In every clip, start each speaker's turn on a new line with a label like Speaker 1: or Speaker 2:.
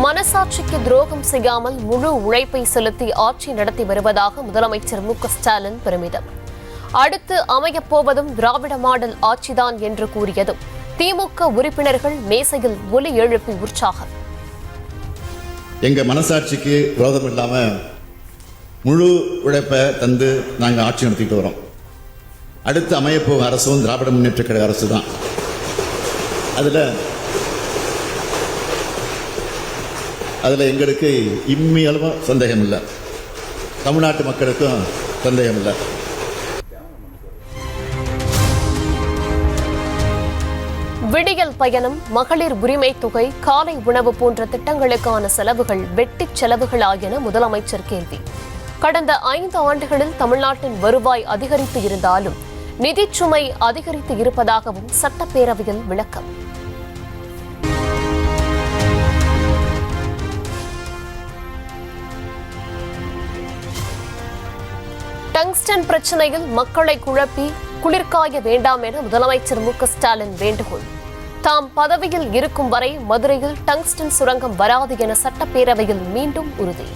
Speaker 1: மனசாட்சிக்கு துரோகம் செய்யாமல் முழு உழைப்பை செலுத்தி ஆட்சி நடத்தி வருவதாக முதலமைச்சர் மு.க.ஸ்டாலின் பெருமிதம். அடுத்து அமையப்போவதும் திராவிட மாடல் ஆட்சிதான் என்று கூறியதும் திமுக உறுப்பினர்கள் மேசையில் ஒலி எழுப்பி உற்சாகம்.
Speaker 2: எங்க மனசாட்சிக்கு விரோதம் இல்லாம முழு உழைப்பை தந்து நாங்க ஆட்சி நடத்திட்டு வரோம். அடுத்து அமையப்போகும் அரசும் திராவிட முன்னேற்ற கழக அரசு தான். அதுல எங்களுக்கு இம்மி அளவு சந்தேகம் இல்லை, தமிழ்நாட்டு மக்களுக்கும் சந்தேகம் இல்லை.
Speaker 1: விடியல் பயணம், மகளிர் உரிமை தொகை, காலை உணவு போன்ற திட்டங்களுக்கான செலவுகள் வெட்டிச் செலவுகளா என முதலமைச்சர் கேள்வி. கடந்த 5 ஆண்டுகளில் தமிழ்நாட்டின் வருவாய் அதிகரித்து இருந்தாலும் நிதிச்சுமை அதிகரித்து இருப்பதாகவும் சட்டப்பேரவையில் விளக்கம். டங்ஸ்டன் பிரச்சனையில் மக்களை குழப்பி குளிர்காய வேண்டாம் என முதலமைச்சர் மு.க.ஸ்டாலின் வேண்டுகோள். தாம் பதவியில் இருக்கும் வரை மதுரையில் டங்ஸ்டன் சுரங்கம் வராது என சட்டப்பேரவையில் மீண்டும் உறுதி.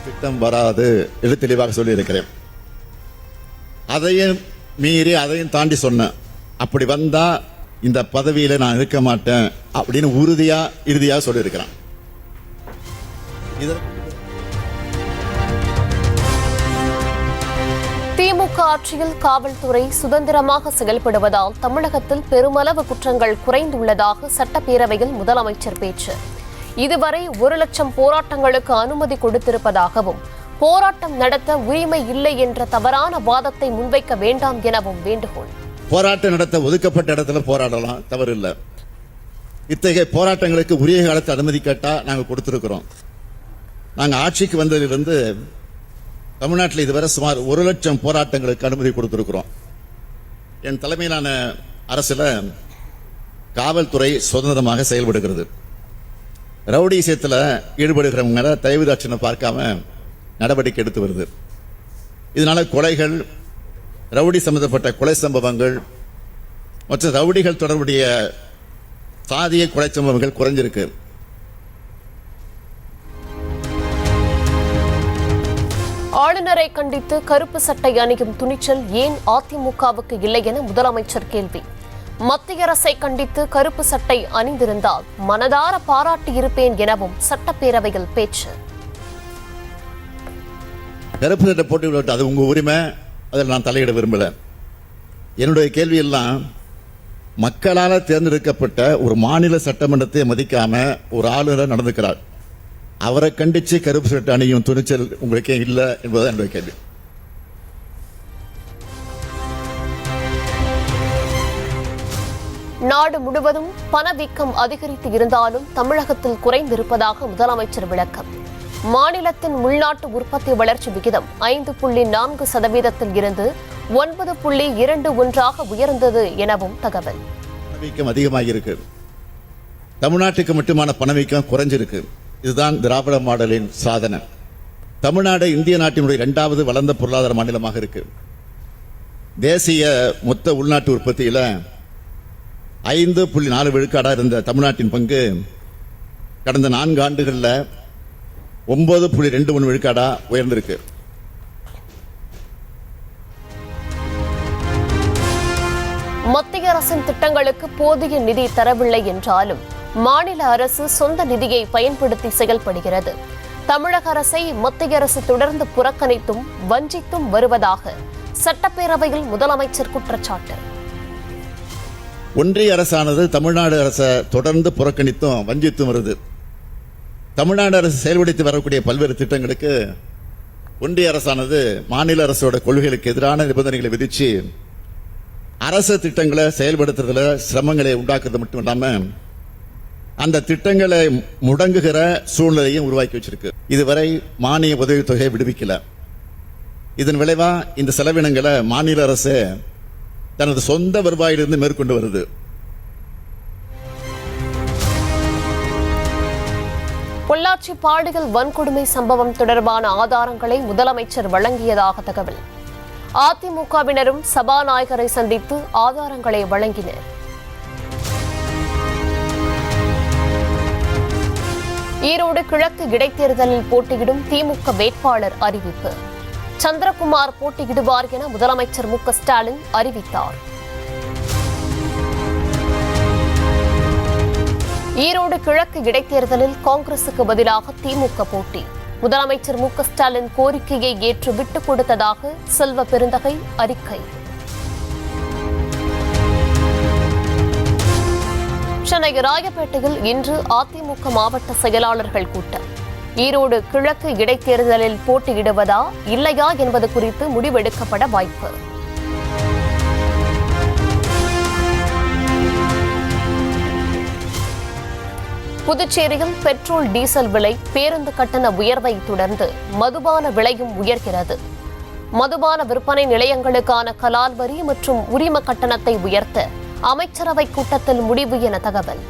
Speaker 2: திட்டம் வராது என்று தெளிவாக சொல்லியிருக்கிறேன். அதையும் மீறி அதையும் தாண்டி சொன்னேன். அப்படி வந்தா இந்த பதவியில நான் இருக்க மாட்டேன் அப்படின்னு இறுதியா சொல்லியிருக்கிறேன்.
Speaker 1: திமுக ஆட்சியில் காவல்துறை சுதந்திரமாக செயல்படுவதால் தமிழகத்தில் பெருமளவு குற்றங்கள் குறைந்துள்ளதாக சட்டப்பேரவையில் முதலமைச்சர் பேச்சு. இதுவரை 1 லட்சம் போராட்டங்களுக்கு அனுமதி கொடுத்திருப்பதாகவும் போராட்டம் நடத்த உரிமை இல்லை என்ற தவறான வாதத்தை முன்வைக்க வேண்டாம் எனவும் வேண்டுகோள்.
Speaker 2: போராட்டம் நடத்த ஒதுக்கப்பட்ட இடத்துல போராடலாம், தவறு இல்லை. இத்தகைய போராட்டங்களுக்கு உரிய காலத்தை அனுமதி கேட்டா நாங்கள் கொடுத்திருக்கிறோம். நாங்கள் ஆட்சிக்கு வந்ததிலிருந்து தமிழ்நாட்டில் இதுவரை சுமார் 1 லட்சம் போராட்டங்களுக்கு அனுமதி கொடுத்திருக்கிறோம். என் தலைமையிலான அரசுல காவல்துறை சுதந்திரமாக செயல்படுகிறது. ரவுடி விஷயத்தில் ஈடுபடுகிறவங்க தயவுதாட்சியம் பார்க்காம நடவடிக்கை எடுத்து வருது. இதனால கொலைகள், ரவுடி சம்பந்தப்பட்ட கொலை சம்பவங்கள் மற்றும் ரவுடிகள் தொடர்புடைய சாதிய கொலை சம்பவங்கள் குறைஞ்சிருக்கு.
Speaker 1: ஆளுநரை கண்டித்து கருப்பு சட்டை அணியும் துணிச்சல் ஏன் அதிமுகவுக்கு இல்லை என முதலமைச்சர் கேள்வி. மத்திய அரசை கண்டித்து கருப்பு சட்டை அணிந்திருந்தால் மனதார பாராட்டியிருப்பேன் எனவும் சட்டப்பேரவையில் பேச்சு.
Speaker 2: கருப்பு சட்டை போட்டு அது உங்க உரிமை, அதில் நான் தலையிட விரும்பல. என்னுடைய கேள்வி எல்லாம் மக்களால் தேர்ந்தெடுக்கப்பட்ட ஒரு மாநில சட்டமன்றத்தை மதிக்காம ஒரு ஆளுநர் நடந்துக்கிறார். அவரை கண்டிச்சு கருப்பு சட்டை அணியும் துணிச்சல் உங்களுக்கே இல்லை என்பதுதான் என்னுடைய கேள்வி.
Speaker 1: நாடு முழுவதும் பணவீக்கம் அதிகரித்து இருந்தாலும் தமிழகத்தில் குறைந்திருப்பதாக முதலமைச்சர் விளக்கம். மாநிலத்தின் உள்நாட்டு உற்பத்தி வளர்ச்சி விகிதம் 5.4% இருந்து 9.21 உயர்ந்தது எனவும் தகவல்.
Speaker 2: பணவீக்கம் அதிகமாக இருக்கு, தமிழ்நாட்டுக்கு மட்டுமான பணவீக்கம் குறைஞ்சிருக்கு. இதுதான் திராவிட மாடலின் சாதனை. தமிழ்நாடு இந்திய நாட்டினுடைய 2வது வளர்ந்த பொருளாதார மாநிலமாக இருக்கு. தேசிய மொத்த உள்நாட்டு உற்பத்தியில 5.4 விழுக்காடா இருந்த தமிழ்நாட்டின் பங்கு கடந்த 4 ஆண்டுகளில் 9.21 விழுக்காடா உயர்ந்திருக்கு.
Speaker 1: மத்திய அரசின் திட்டங்களுக்கு போதிய நிதி தரவில்லை என்றாலும் மாநில அரசு சொந்த நிதியை பயன்படுத்தி செயல்படுகிறது. தமிழக அரசை மத்திய அரசு தொடர்ந்து புறக்கணித்தும் வஞ்சித்தும் வருவதாக சட்டப்பேரவையில் முதலமைச்சர் குற்றச்சாட்டு.
Speaker 2: ஒன்றிய அரசானது தமிழ்நாடு அரசை தொடர்ந்து புறக்கணித்தும் வஞ்சித்தும் வருது. தமிழ்நாடு அரசு செயல்படுத்தி வரக்கூடிய பல்வேறு திட்டங்களுக்கு ஒன்றிய அரசானது மாநில அரசோட கொள்கைகளுக்கு எதிரான நிபந்தனைகளை விதிச்சு அரசு திட்டங்களை செயல்படுத்துறதுல சிரமங்களை உண்டாக்குறது மட்டும் இல்லாம அந்த திட்டங்களை முடங்குகிற சூழ்நிலையும் உருவாக்கி வச்சிருக்கு. இதுவரை மானிய உதவித்தொகையை விடுவிக்கல. இதன் விளைவா இந்த செலவினங்களை மாநில அரசு தனது சொந்த வருவாயிலிருந்து மேற்கொண்டு வருது.
Speaker 1: பொள்ளாச்சி பாலியல் வன்கொடுமை சம்பவம் தொடர்பான ஆதாரங்களை முதலமைச்சர் வழங்கியதாக தகவல். அதிமுகவினரும் சபாநாயகரை சந்தித்து ஆதாரங்களை வழங்கினர். ஈரோடு கிழக்கு இடைத்தேர்தலில் போட்டியிடும் திமுக வேட்பாளர் அறிவிப்பு. சந்திரகுமார் போட்டியிடுவார் என முதலமைச்சர் மு க ஸ்டாலின் அறிவித்தார். ஈரோடு கிழக்கு இடைத்தேர்தலில் காங்கிரசுக்கு பதிலாக திமுக போட்டி. முதலமைச்சர் மு க ஸ்டாலின் கோரிக்கையை ஏற்று விட்டுக் கொடுத்ததாக செல்வ பெருந்தகை அறிக்கை. சென்னை ராயப்பேட்டையில் இன்று அதிமுக மாவட்ட செயலாளர்கள் கூட்டம். ஈரோடு கிழக்கு இடைத்தேர்தலில் போட்டியிடுவதா இல்லையா என்பது குறித்து முடிவெடுக்கப்பட வாய்ப்பு. புதுச்சேரியில் பெட்ரோல் டீசல் விலை, பேருந்து கட்டண உயர்வை தொடர்ந்து மதுபான விலையும் உயர்கிறது. மதுபான விற்பனை நிலையங்களுக்கான கலால் வரி மற்றும் உரிம கட்டணத்தை உயர்த்த அமைச்சரவை கூட்டத்தில் முடிவு என தகவல்.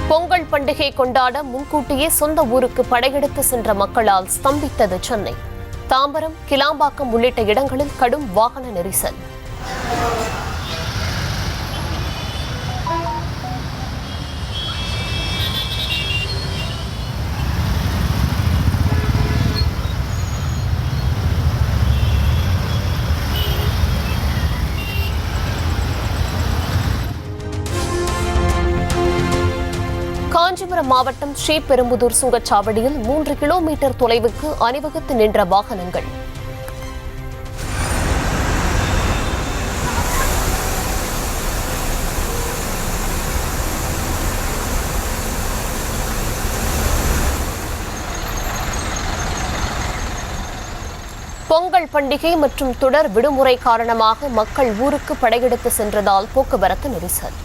Speaker 1: பொங்கல் பண்டிகை கொண்டாட முன்கூட்டியே சொந்த ஊருக்கு படையெடுத்து சென்ற மக்களால் ஸ்தம்பித்தது சென்னை. தாம்பரம், கிளாம்பாக்கம் உள்ளிட்ட இடங்களில் கடும் வாகன நெரிசல். காஞ்சிபுரம் மாவட்டம் ஸ்ரீபெரும்புதூர் சுங்கச்சாவடியில் 3 கிலோமீட்டர் தொலைவுக்கு அணிவகுத்து நின்ற வாகனங்கள். பொங்கல் பண்டிகை மற்றும் தொடர் விடுமுறை காரணமாக மக்கள் ஊருக்கு படையெடுத்து சென்றதால் போக்குவரத்து நெரிசல்.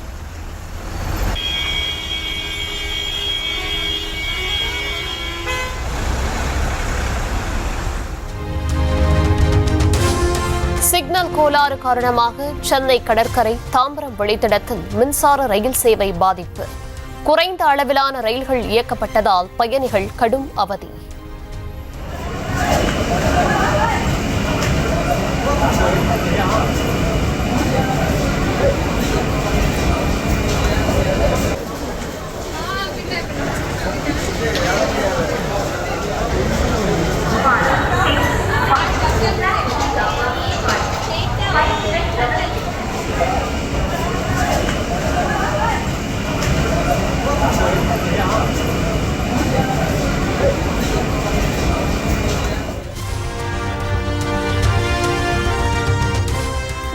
Speaker 1: சிக்னல் கோளாறு காரணமாக சென்னை கடற்கரை தாம்பரம் வழித்தடத்தில் மின்சார ரயில் சேவை பாதிப்பு. குறைந்த அளவிலான ரயில்கள் இயக்கப்பட்டதால் பயணிகள் கடும் அவதி.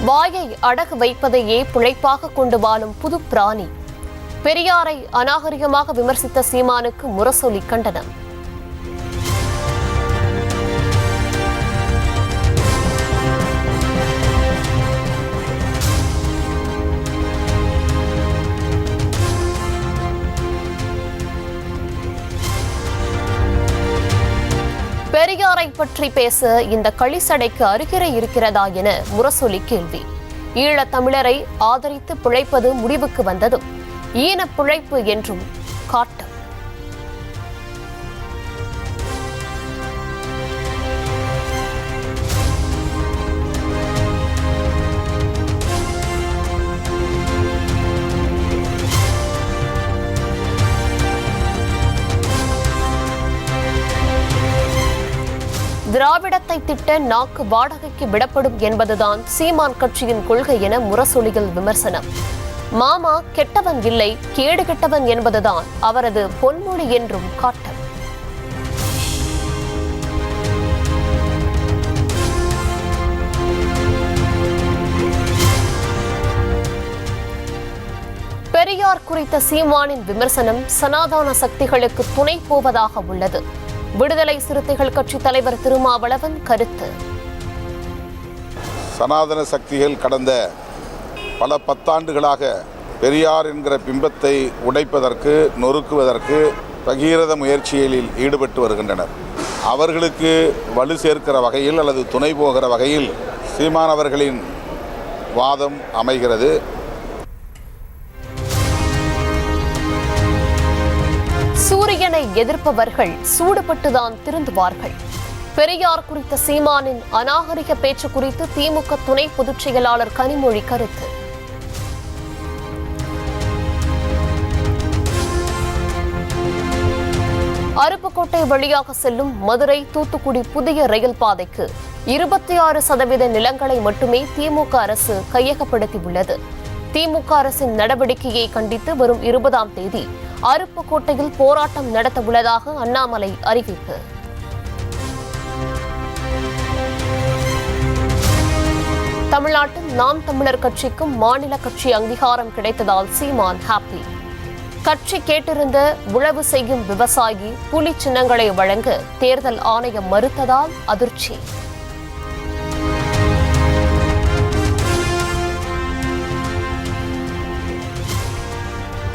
Speaker 1: வாயை அடகு வைப்பதையே பிழைப்பாக கொண்டு வாழும் புது பிராணி. பெரியாரை அநாகரிகமாக விமர்சித்த சீமானுக்கு முரசொலி கண்டனம். பெரியாரை பற்றி பேச இந்த களிசடைக்கு அருகிறை இருக்கிறதா என முரசொலி கேள்வி. ஈழத் தமிழரை ஆதரித்து பிழைப்பது முடிவுக்கு வந்ததும் ஈன பிழைப்பு என்றும் காட்டம். திராவிடத்தை திட்ட நாக்கு வாடகைக்கு விடப்படும் என்பதுதான் சீமான் கட்சியின் கொள்கை என முரசொலியில் விமர்சனம். மாமா கெட்டவன் இல்லை, கேடு கெட்டவன் என்பதுதான் அவரது பொன்மொழி என்றும் காட்டம். பெரியார் குறித்த சீமானின் விமர்சனம் சனாதன சக்திகளுக்கு துணை போவதாக உள்ளது. விடுதலை சிறுத்தைகள் கட்சி தலைவர் திருமாவளவன் கருத்து.
Speaker 3: சனாதன சக்திகள் கடந்த பல பத்தாண்டுகளாக பெரியார் என்கிற பிம்பத்தை உடைப்பதற்கு, நொறுக்குவதற்கு பகீரத முயற்சிகளில் ஈடுபட்டு வருகின்றனர். அவர்களுக்கு வலு சேர்க்கிற வகையில் அல்லது துணை போகிற வகையில் சீமான் அவர்களின் வாதம் அமைகிறது.
Speaker 1: சூரியனை எதிர்ப்பவர்கள் சூடுபட்டுதான் திருந்துவார்கள். பெரியார் குறித்த சீமானின் அநாகரிக பேச்சு குறித்து திமுக துணை பொதுச் செயலாளர் கனிமொழி கருத்து. அருப்புக்கோட்டை வழியாக செல்லும் மதுரை தூத்துக்குடி புதிய ரயில் பாதைக்கு 26% நிலங்களை மட்டுமே திமுக அரசு கையகப்படுத்தியுள்ளது. திமுக அரசின் நடவடிக்கையை கண்டித்து வரும் 20ஆம் தேதி அருப்புக்கோட்டையில் போராட்டம் நடத்த உள்ளதாக அண்ணாமலை அறிவிப்பு. தமிழ்நாட்டில் நாம் தமிழர் கட்சிக்கும் மாநில கட்சி அங்கீகாரம் கிடைத்ததால் சீமான் ஹாப்பி. கட்சி கேட்டிருந்த உழவு செய்யும் விவசாயி புலி சின்னங்களை வழங்க தேர்தல் ஆணையம் மறுத்ததால் அதிர்ச்சி.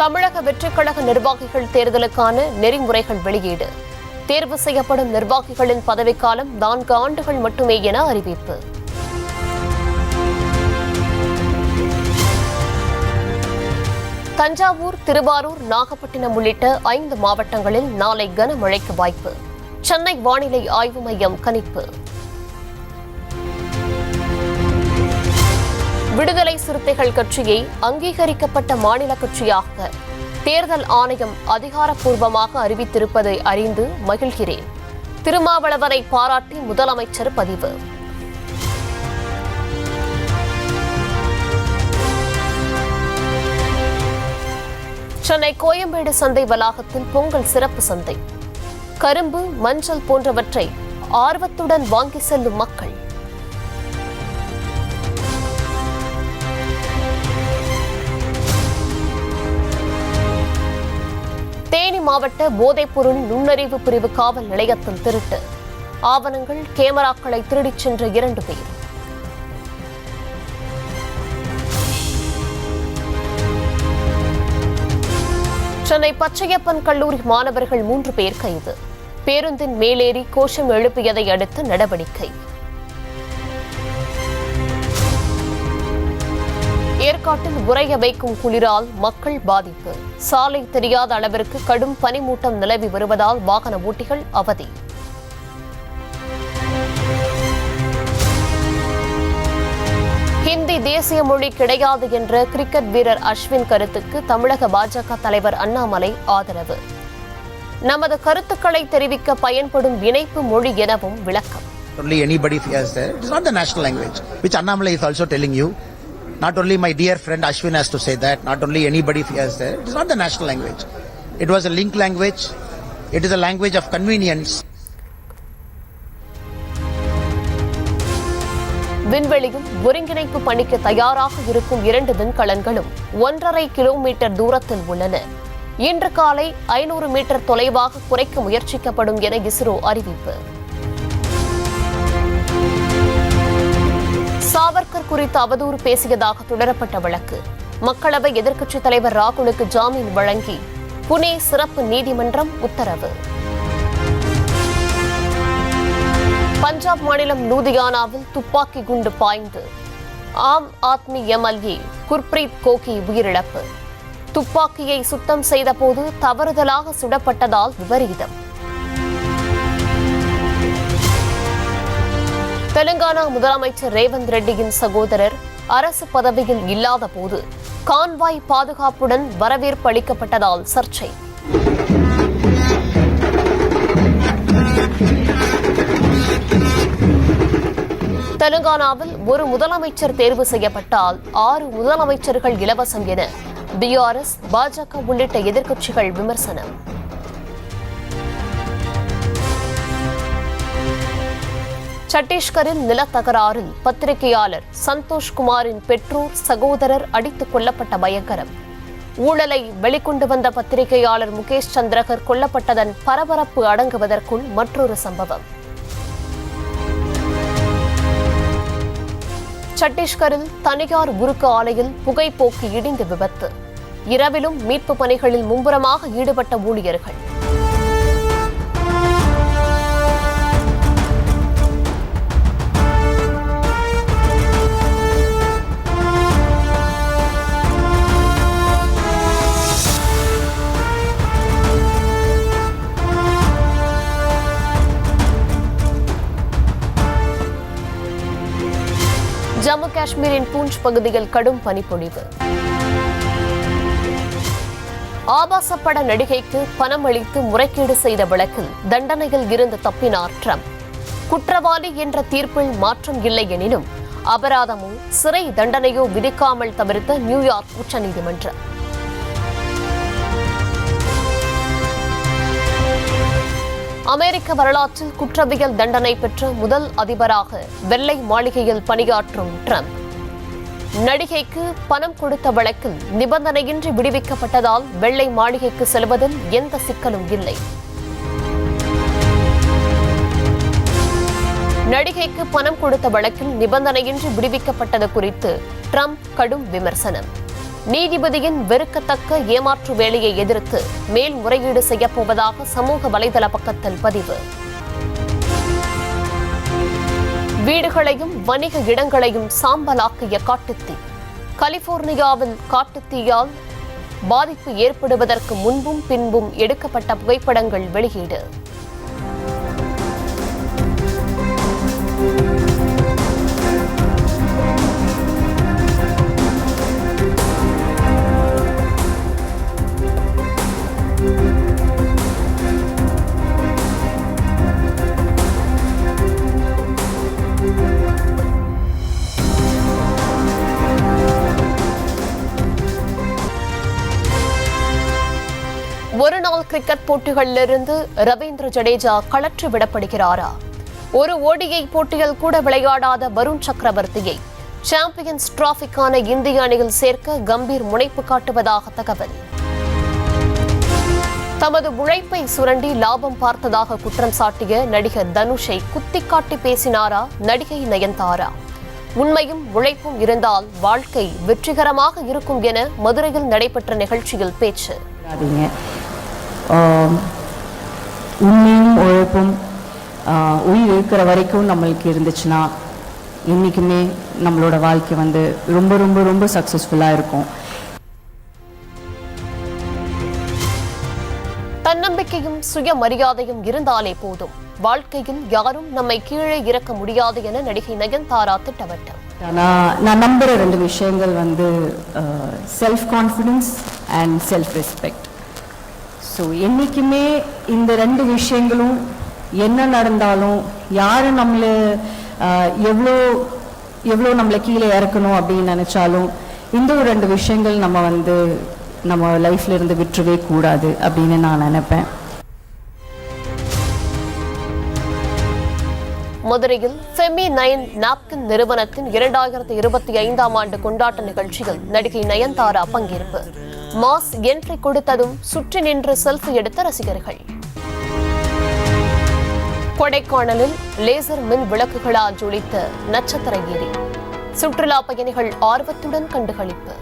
Speaker 1: தமிழக வெற்றிக்கழக நிர்வாகிகள் தேர்தலுக்கான நெறிமுறைகள் வெளியீடு. தேர்வு செய்யப்படும் நிர்வாகிகளின் பதவிக்காலம் 4 ஆண்டுகள் மட்டுமே என அறிவிப்பு. தஞ்சாவூர், திருவாரூர், நாகப்பட்டினம் உள்ளிட்ட 5 மாவட்டங்களில் நாளை கனமழைக்கு வாய்ப்பு. சென்னை வானிலை ஆய்வு மையம் கணிப்பு. விடுதலை சிறுத்தைகள் கட்சியை அங்கீகரிக்கப்பட்ட மாநில கட்சியாக தேர்தல் ஆணையம் அதிகாரப்பூர்வமாக அறிவித்திருப்பதை அறிந்து மகிழ்கிறேன். திருமாவளவனை பாராட்டி முதலமைச்சர் பதிவு. சென்னை கோயம்பேடு சந்தை வளாகத்தில் பொங்கல் சிறப்பு சந்தை. கரும்பு, மஞ்சள் போன்றவற்றை ஆர்வத்துடன் வாங்கி செல்லும் மக்கள். தேனி மாவட்ட போதைப்பொருள் நுண்ணறிவு பிரிவு காவல் நிலையத்தில் திருட்டு. ஆவணங்கள், கேமராக்களை திருடிச் சென்ற 2 பேர். சென்னை பச்சையப்பன் கல்லூரி மாணவர்கள் 3 பேர் கைது. பேருந்தின் மேலேறி கோஷம் எழுப்பியதை அடுத்து நடவடிக்கை. ஏற்காட்டில் உறைய வைக்கும் குளிரால் மக்கள் பாதிப்பு. சாலை தெரியாத அளவிற்கு கடும் பனிமூட்டம் நிலவி வருவதால் வாகன ஓட்டிகள் அவதி. ஹிந்தி தேசிய மொழி கிடையாது என்ற கிரிக்கெட் வீரர் அஸ்வின் கருத்துக்கு தமிழக பாஜக தலைவர் அண்ணாமலை ஆதரவு. நமது கருத்துக்களை தெரிவிக்க பயன்படும் இணைப்பு மொழி எனவும் விளக்கம்.
Speaker 4: Only anybody fears that. It is not the national language, which Annamalai is also telling you. Not only my dear friend Ashwin has to say that. Not only anybody fears that. It is not the national language. It was a link language. It is a language of convenience.
Speaker 1: விண்வெளியில் ஒருங்கிணைப்பு பணிக்கு தயாராக இருக்கும் 2 விண்கலன்களும் 1.5 kilometre தூரத்தில் உள்ளன. இன்று காலை 500 metre தொலைவாக குறைக்க முயற்சிக்கப்படும் என இஸ்ரோ அறிவிப்பு. சாவர்கர் குறித்து அவதூறு பேசியதாக தொடரப்பட்ட வழக்கு. மக்களவை எதிர்க்கட்சித் தலைவர் ராகுலுக்கு ஜாமீன் வழங்கி புனே சிறப்பு நீதிமன்றம் உத்தரவு. பஞ்சாப் மாநிலம் லூதியானாவில் துப்பாக்கி குண்டு பாய்ந்து ஆம் ஆத்மி எம்எல்ஏ குர்பிரீத் கோகி உயிரிழப்பு. துப்பாக்கியை சுத்தம் செய்தபோது தவறுதலாக சுடப்பட்டதால் விபரீதம். தெலுங்கானா முதலமைச்சர் ரேவந்த் ரெட்டியின் சகோதரர் அரசு பதவியில் இல்லாத போது கான்வாய் பாதுகாப்புடன் வரவேற்பு அளிக்கப்பட்டதால் சர்ச்சை. தெலுங்கானாவில் ஒரு முதலமைச்சர் தேர்வு செய்யப்பட்டால் 6 முதலமைச்சர்கள் இலவசம் என பிஆர்எஸ், பாஜக உள்ளிட்ட எதிர்க்கட்சிகள் விமர்சனம். சத்தீஸ்கரில் நிலத்தகராறில் பத்திரிகையாளர் சந்தோஷ்குமாரின் பெற்றோர், சகோதரர் அடித்துக் கொல்லப்பட்ட பயங்கரம். ஊழலை வெளிக்கொண்டு வந்த பத்திரிகையாளர் முகேஷ் சந்திரகர் கொல்லப்பட்டதன் பரபரப்பு அடங்குவதற்குள் மற்றொரு சம்பவம். சத்தீஸ்கரில் தனியார் உருக்கு ஆலையில் புகைப்போக்கி இடிந்து விபத்து. இரவிலும் மீட்பு பணிகளில் மும்முரமாக ஈடுபட்ட ஊழியர்கள். ஜம்மு காஷ்மீரின் பூஞ்ச் பகுதியில் கடும் பனிப்பொழிவு. ஆபாச பட நடிகைக்கு பணம் அளித்து முறைகேடு செய்த வழக்கில் தண்டனையில் இருந்து தப்பினார் ட்ரம்ப். குற்றவாளி என்ற தீர்ப்பில் மாற்றம் இல்லை எனினும் அபராதமோ சிறை தண்டனையோ விதிக்காமல் தவிர்த்த நியூயார்க் உச்சநீதிமன்றம். அமெரிக்க வரலாற்றில் குற்றவியல் தண்டனை பெற்ற முதல் அதிபராக வெள்ளை மாளிகையில் பணியாற்றும் ட்ரம்ப் நடிகைக்கு பணம் கொடுத்த வழக்கில் நிபந்தனையின்றி விடுவிக்கப்பட்டதால் வெள்ளை மாளிகைக்கு செல்வதில் எந்த சிக்கலும் இல்லை. நடிகைக்கு பணம் கொடுத்த வழக்கில் நிபந்தனையின்றி விடுவிக்கப்பட்டது குறித்து ட்ரம்ப் கடும் விமர்சனம். நீதிபதியின் வெறுக்கத்தக்க ஏமாற்று வேலையை எதிர்த்து மேல்முறையீடு செய்யப்போவதாக சமூக வலைதள பக்கத்தில் பதிவு. வீடுகளையும் வணிக இடங்களையும் சாம்பலாக்கிய காட்டுத்தீ. கலிபோர்னியாவில் காட்டுத்தீயால் பாதிப்பு ஏற்படுவதற்கு முன்பும் பின்பும் எடுக்கப்பட்ட புகைப்படங்கள் வெளியீடு. ஒருநாள் கிரிக்கெட் போட்டிகளிலிருந்து ரவீந்திர ஜடேஜா கழற்றி விடப்படுகிறாரா? ஒரு ஓடிஐ போட்டியில் கூட விளையாடாத வருண் சக்கரவர்த்தியை சாம்பியன்ஸ் டிராபிக்கான இந்திய அணியில் சேர்க்க கம்பீர் முனைப்பு காட்டுவதாக தகவல். தமது உழைப்பை சுரண்டி லாபம் பார்த்ததாக குற்றம் சாட்டிய நடிகர் தனுஷை குத்திக்காட்டி பேசினாரா நடிகை நயன்தாரா? உண்மையும் உழைப்பும் இருந்தால் வாழ்க்கை வெற்றிகரமாக இருக்கும் என மதுரையில் நடைபெற்ற நிகழ்ச்சியில் பேச்சு.
Speaker 5: உண்மையும் உழைப்பும் உயிர் இருக்கிற வரைக்கும் நம்மளுக்கு இருந்துச்சுன்னா என்றைக்குமே நம்மளோட வாழ்க்கை வந்து ரொம்ப ரொம்ப ரொம்ப சக்ஸஸ்ஃபுல்லாக இருக்கும்.
Speaker 1: தன்னம்பிக்கையும் சுயமரியாதையும் இருந்தாலே போதும், வாழ்க்கையில் யாரும் நம்மை கீழே இறக்க முடியாது என நடிகை நயன்தாரா திட்டவட்டம்.
Speaker 5: நான் நம்புகிற 2 விஷயங்கள் வந்து self confidence and self respect. So என்றைக்குமே இந்த 2 விஷயங்களும் என்ன நடந்தாலும் யார் நம்மளை எவ்வளோ எவ்வளோ நம்மளை கீழே இறக்கணும் அப்படின்னு நினச்சாலும் இந்த ஒரு 2 விஷயங்கள் நம்ம லைஃப்ல இருந்து விட்டுறவே கூடாது அப்படின்னு நான் நினைப்பேன்.
Speaker 1: மதுரையில் ஃபெமி9 நாப்கின் நிறுவனத்தின் 2025ஆம் ஆண்டு கொண்டாட்ட நிகழ்ச்சியில் நடிகை நயன்தாரா பங்கேற்பு. மாஸ் என்ட்ரி கொடுத்ததும் சுற்றி நின்று செல்ஃபி எடுத்த ரசிகர்கள். கொடைக்கானலில் லேசர் மின் விளக்குகளால் ஜொலித்த நட்சத்திர ஏரி. சுற்றுலா பயணிகள் ஆர்வத்துடன் கண்டுகளிப்பு.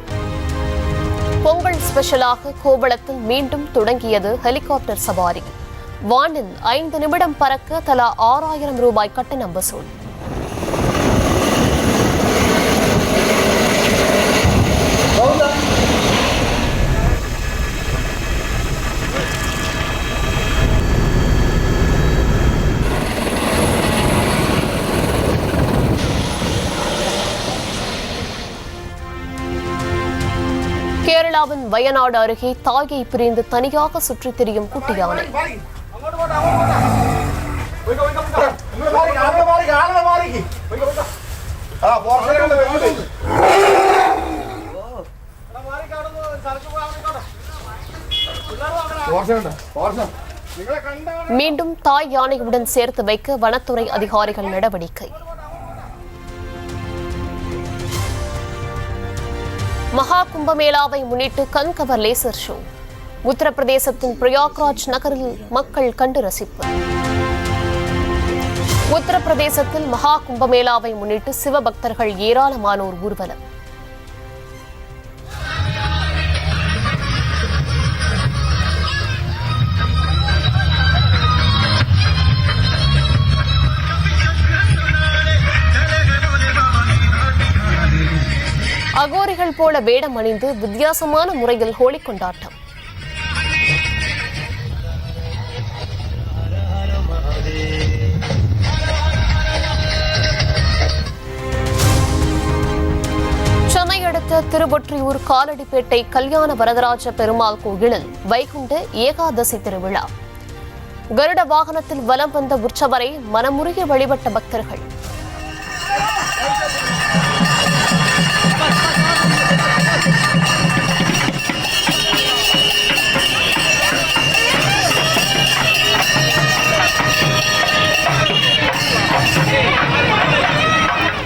Speaker 1: பொங்கல் ஸ்பெஷலாக கோவளத்தில் மீண்டும் தொடங்கியது ஹெலிகாப்டர் சவாரி. வானில் 5 நிமிடம் பறக்க தலா 6000 ரூபாய் கட்டணம் வசூல். கேரளாவின் வயநாடு அருகே தாயை பிரிந்து தனியாக சுற்றித் திரியும் குட்டி யானை. மீண்டும் தாய் யானையுடன் சேர்த்து வைக்க வனத்துறை அதிகாரிகள் நடவடிக்கை. மகா கும்பமேளாவை முன்னிட்டு கண்கவர் லேசர் ஷோ. உத்தரப்பிரதேசத்தின் பிரயாக்ராஜ் நகரில் மக்கள் கண்டு ரசிப்பு. உத்தரப்பிரதேசத்தில் மகா கும்பமேளாவை முன்னிட்டு சிவபக்தர்கள் ஏராளமானோர் ஊர்வலம். அகோரிகள் போல வேடம் அணிந்து வித்தியாசமான முறையில் ஹோலி கொண்டாட்டம். சென்னை அடுத்த அடுத்த திருவொற்றியூர் காலடிப்பேட்டை கல்யாண வரதராஜ பெருமாள் கோயிலில் வைகுண்ட ஏகாதசி திருவிழா. கருட வாகனத்தில் வலம் வந்த உற்சவரை மனமுருகி வழிபட்ட பக்தர்கள்.